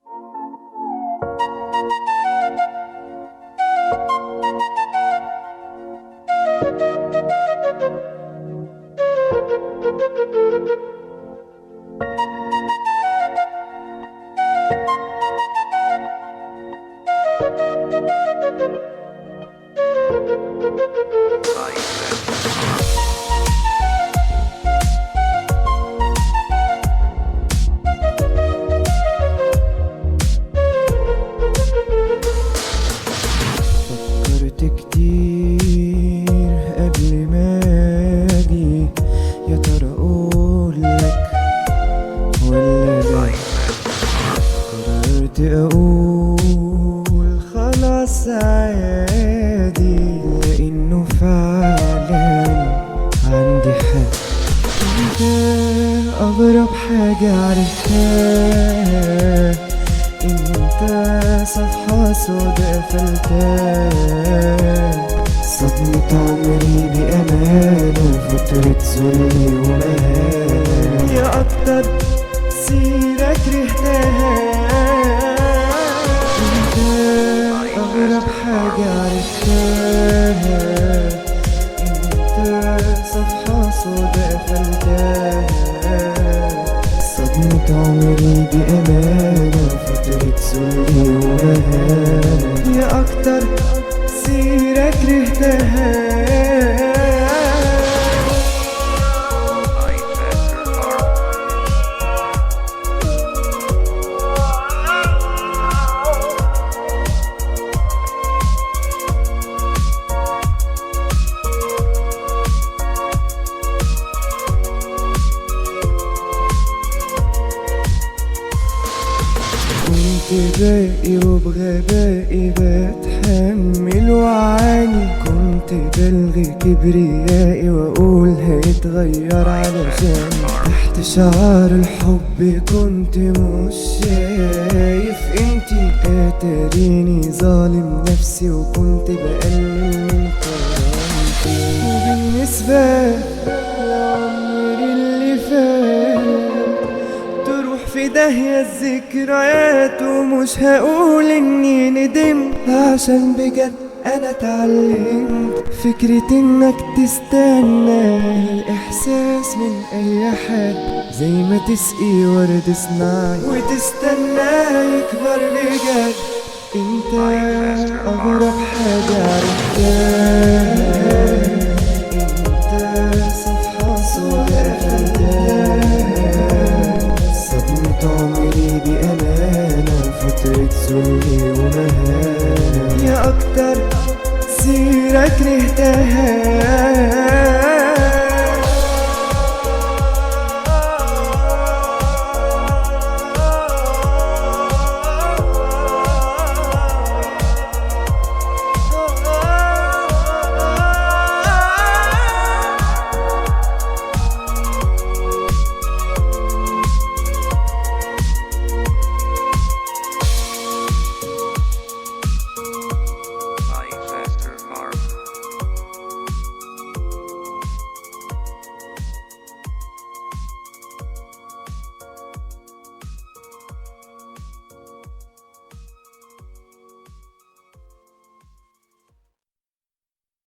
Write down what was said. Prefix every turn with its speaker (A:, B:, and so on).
A: فكرت كتير قبل ما اجي، يا ترى اقولك ولا لا؟ قررت اقول خلاص عادي، لانه فعلا عندي حق. انت اغرب حاجة عرفتها، انت صفحة سودا قفلتها. صدمة عمري بأمان وفترة ذلي ومهان، يا أكتر سيرة كرهتها. انت أغرب حاجة عرفتها، انت صفحة سودا قفلتها. صدمة عمري بأمان وفترة ذلي ومهان، يا أكتر سيرة كرهتها. كنت باقي وبغبائي بتحمل وعاني، كنت بلغي كبريائي واقول هيتغير علشان تحت شعار الحب كنت مش شايف قيمتي. اتاريني ظالم نفسي وكنت بقلل من كرامتي. وبالنسبة لعمري اللي فات تروح في داهية الذكريات، ومش هقول اني ندمت عشان بجد انا اتعلمت فكرة انك تستنى الاحساس من اي حد، زي ما تسقي ورد صناعي وتستنى يكبر بجد. انت اغرب حاجة عرفتها، انت صفحة سودا قفلتها. صدمة عمري بأمانة فترة ذلي ومهان، يا أكتر سيرة كرهتها.